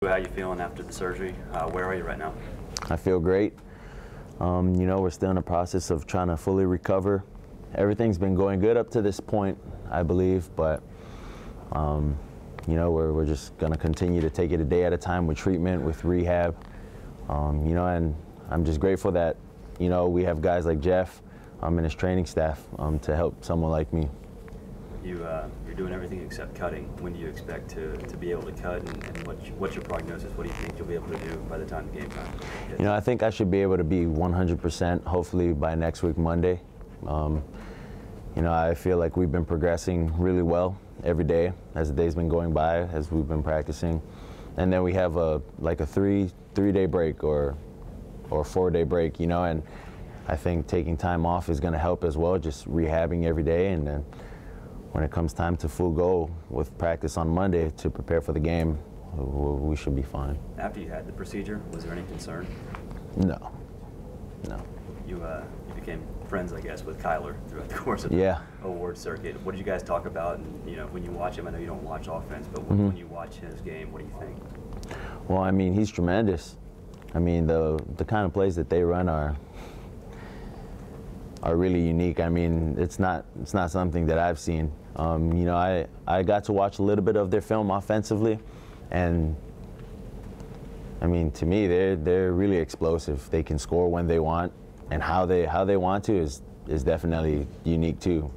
How you feeling after the surgery? Where are you right now? I feel great. We're still in the process of trying to fully recover. Everything's been going good up to this point, I believe, but we're just going to continue to take it a day at a time with treatment, with rehab. And I'm just grateful that, we have guys like Jeff and his training staff to help someone like me. You're doing everything except cutting. When do you expect to be able to cut, and what's your prognosis? What do you think you'll be able to do by the time the game time gets? I think I should be able to be 100% hopefully by next week, Monday. I feel like we've been progressing really well every day as the day's been going by, as we've been practicing. And then we have a three-day break or 4-day break, and I think taking time off is going to help as well, just rehabbing every day. And then when it comes time to full go with practice on Monday to prepare for the game, we should be fine. After you had the procedure, was there any concern? No. You became friends, I guess, with Kyler throughout the course of the award circuit. What did you guys talk about? And, when you watch him, I know you don't watch offense, but when you watch his game, what do you think? Well, he's tremendous. The kind of plays that they run are really unique. It's not something that I've seen. I got to watch a little bit of their film offensively, and to me, they're really explosive. They can score when they want, and how they want to is definitely unique too.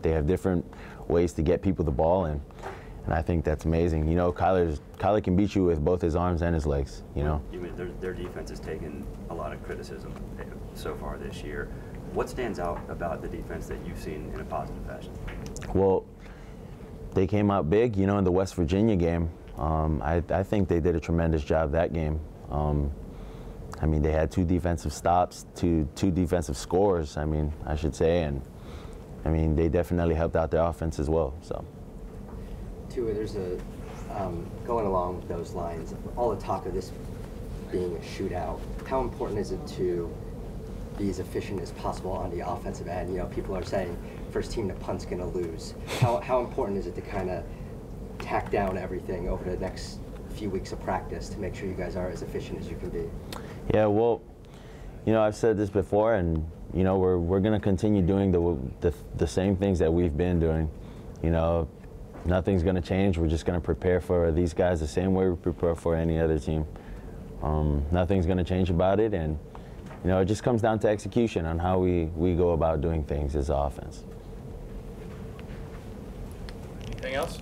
They have different ways to get people the ball, and I think that's amazing. Kyler can beat you with both his arms and his legs. Their defense has taken a lot of criticism so far this year. What stands out about the defense that you've seen in a positive fashion? Well, they came out big, in the West Virginia game. I think they did a tremendous job that game. They had 2 defensive stops, two defensive scores, I should say, and they definitely helped out their offense as well. So, Tua, there's going along with those lines, all the talk of this being a shootout. How important is it to be as efficient as possible on the offensive end? People are saying first team to punt's going to lose. How important is it to kind of tack down everything over the next few weeks of practice to make sure you guys are as efficient as you can be? Yeah, well, I've said this before, and we're going to continue doing the same things that we've been doing. Nothing's going to change. We're just going to prepare for these guys the same way we prepare for any other team. Nothing's going to change about it, and it just comes down to execution on how we go about doing things as offense. Anything else?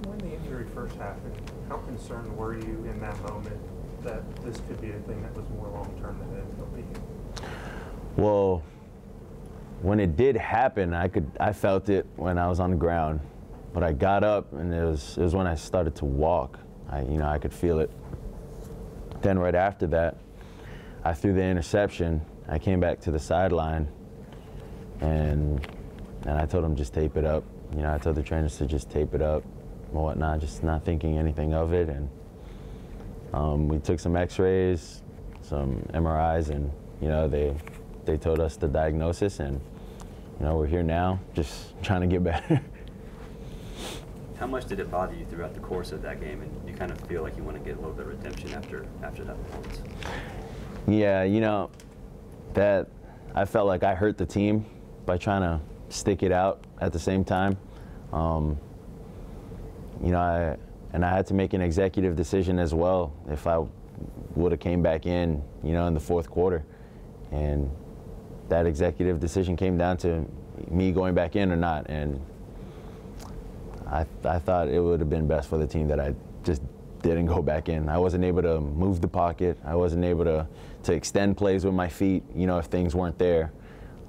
When the injury first happened, how concerned were you in that moment that this could be a thing that was more long-term than it ended up being? Well, when it did happen, I felt it when I was on the ground. But I got up, and it was when I started to walk. I could feel it. Then right after that, I threw the interception. I came back to the sideline, and I told them just tape it up. I told the trainers to just tape it up and whatnot, just not thinking anything of it. And we took some X-rays, some MRIs, and they told us the diagnosis, and we're here now, just trying to get better. How much did it bother you throughout the course of that game, and you kind of feel like you want to get a little bit of redemption after that performance? Yeah, that I felt like I hurt the team by trying to stick it out at the same time. I had to make an executive decision as well if I would have came back in the fourth quarter. And that executive decision came down to me going back in or not. And I thought it would have been best for the team that I just didn't go back in. I wasn't able to move the pocket. I wasn't able to extend plays with my feet, if things weren't there.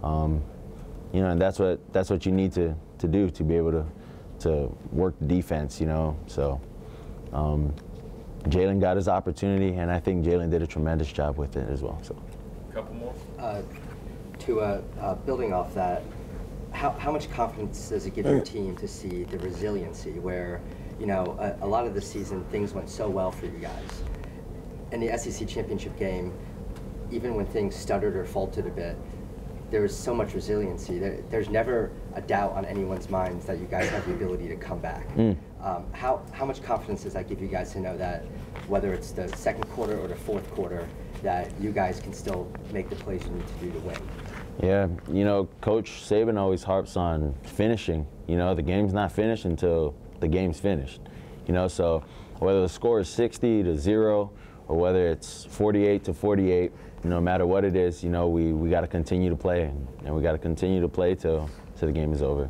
And that's what you need to do to be able to work the defense, So Jalen got his opportunity, and I think Jalen did a tremendous job with it as well. So, a couple more. Building off that, how much confidence does it give your team to see the resiliency where, a lot of the season things went so well for you guys? In the SEC championship game, even when things stuttered or faltered a bit, there is so much resiliency. There's never a doubt on anyone's minds that you guys have the ability to come back. How much confidence does that give you guys to know that whether it's the second quarter or the fourth quarter, that you guys can still make the plays you need to do to win? Yeah, you know, Coach Saban always harps on finishing. You know, the game's not finished until the game's finished. You know, so whether the score is 60-0 or whether it's 48-48, no matter what it is, you know, we got to continue to play, and we got to continue to play till the game is over.